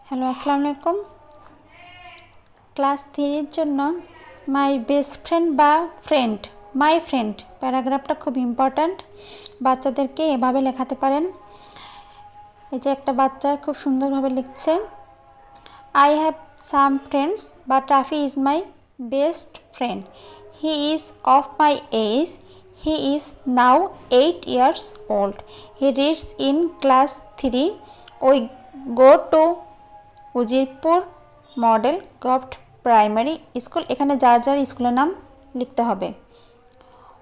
Hello, আসসালামু আলাইকুম। Class 3-এর জন্য মাই বেস্ট ফ্রেন্ড বা ফ্রেন্ড, মাই ফ্রেন্ড প্যারাগ্রাফটা খুব ইম্পর্ট্যান্ট। বাচ্চাদেরকে এভাবে লেখাতে পারেন। এই যে একটা বাচ্চা খুব সুন্দরভাবে লিখছে, I have some friends but Rafi is my best friend. He is of my age. He is now 8 years old. He reads in class 3. We go to Uzirpur model government primary school. এখানে যার যার স্কুলের নাম লিখতে হবে।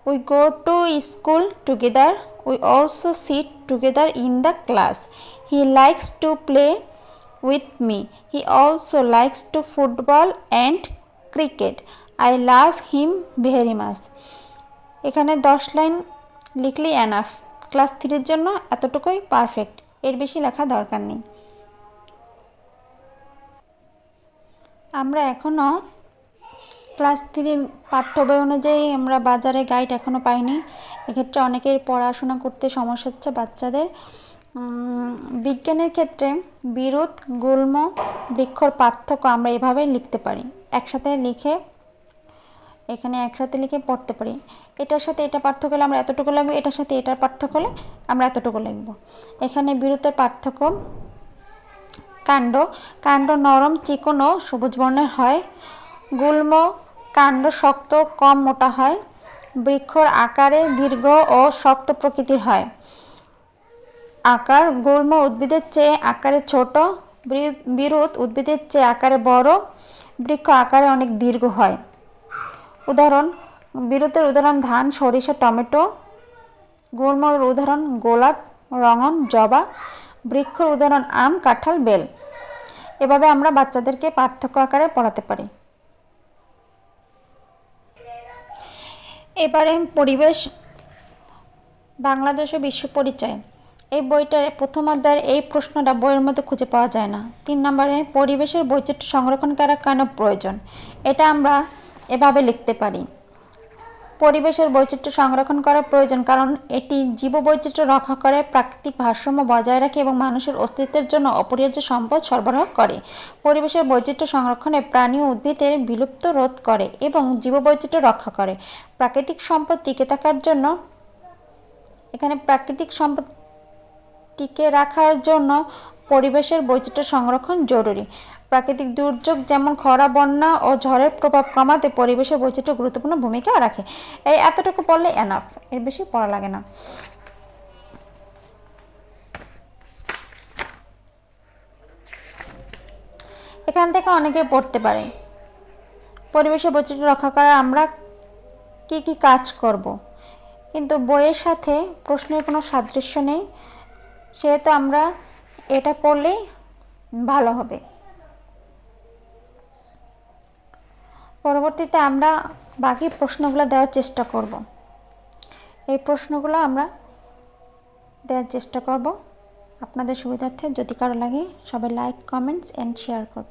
We go to school together. We also sit together in the class. He likes to play with me. He also likes to football and cricket. I love him very much. এখানে 10 line লিখলেই enough. Class 3-এর জন্য এতটুকুই perfect, এর বেশি লেখা দরকার নেই। আমরা এখনও ক্লাস 3 পাঠ্য বই অনুযায়ী আমরা বাজারে গাইড এখনও পাইনি। এক্ষেত্রে অনেকের পড়াশোনা করতে সমস্যা হচ্ছে বাচ্চাদের। বিজ্ঞানের ক্ষেত্রে বিরুৎ, গুল্ম, বৃক্ষর পার্থক্য আমরা এভাবে লিখতে পারি। একসাথে লিখে পড়তে পারি। এটার সাথে এটা পার্থক্য হলে আমরা এতটুকু লিখব, এটার সাথে এটার পার্থক্য হলে আমরা এতটুকু লিখব। এখানে বিরুতের পার্থক্য, কাণ্ড নরম, চিকন ও সবুজ বর্ণের হয়। গুল্ম, কাণ্ড শক্ত, কম মোটা হয়। বৃক্ষর আকারে দীর্ঘ ও শক্ত প্রকৃতির হয়। আকার, গুল্ম উদ্ভিদের চেয়ে আকারে ছোট, বিরুৎ উদ্ভিদের চেয়ে আকারে বড়, বৃক্ষ আকারে অনেক দীর্ঘ হয়। উদাহরণ, বিরুতের উদাহরণ ধান, সরিষা, টমেটো। গুল্মর উদাহরণ গোলাপ, রঙন, জবা। বৃক্ষর উদাহরণ আম, কাঁঠাল, বেল। এভাবে আমরা বাচ্চাদেরকে পার্থক্য আকারে পড়াতে পারি। এবারে পরিবেশ, বাংলাদেশ ও বিশ্ব পরিচয়। এই বইটার প্রথম অধ্যায়ের এই প্রশ্নটা বইয়ের মধ্যে খুঁজে পাওয়া যায় না। 3 নম্বরে পরিবেশের বৈচিত্র্য সংরক্ষণ করা কেন প্রয়োজন, এটা আমরা এভাবে লিখতে পারি। পরিবেশের বৈচিত্র্য সংরক্ষণ করা প্রয়োজন কারণ এটি জীববৈচিত্র্য রক্ষা করে, প্রাকৃতিক ভারসাম্য বজায় রাখে এবং মানুষের অস্তিত্বের জন্য অপরিহার্য সম্পদ সরবরাহ করে। পরিবেশের বৈচিত্র্য সংরক্ষণে প্রাণী ও উদ্ভিদের বিলুপ্ত রোধ করে এবং জীববৈচিত্র্য রক্ষা করে। প্রাকৃতিক সম্পদ টিকে থাকার জন্য, এখানে প্রাকৃতিক সম্পদ টিকে রাখার জন্য পরিবেশের বৈচিত্র্য সংরক্ষণ জরুরি। প্রাকৃতিক দুর্যোগ যেমন খরা, বন্যা ও ঝড়ের প্রভাব কমাতে পরিবেশের বৈচিত্র্য গুরুত্বপূর্ণ ভূমিকা রাখে। এই এতটুকু পড়লে এনাফ, এর বেশি পড়া লাগে না। এখান থেকে অনেকে পড়তে পারে পরিবেশের বৈচিত্র্য রক্ষা করা আমরা কি কি কাজ করব, কিন্তু বইয়ের সাথে প্রশ্নের কোনো সাদৃশ্য নেই, সেহেতু আমরা এটা পড়লেই ভালো হবে। পরবর্তীতে আমরা বাকি প্রশ্নগুলো দেওয়ার চেষ্টা করব। এই প্রশ্নগুলো আমরা দেওয়ার চেষ্টা করব আপনাদের সুবিধার্থে। যদি কারো লাগে সবাই লাইক, কমেন্টস অ্যান্ড শেয়ার করবে।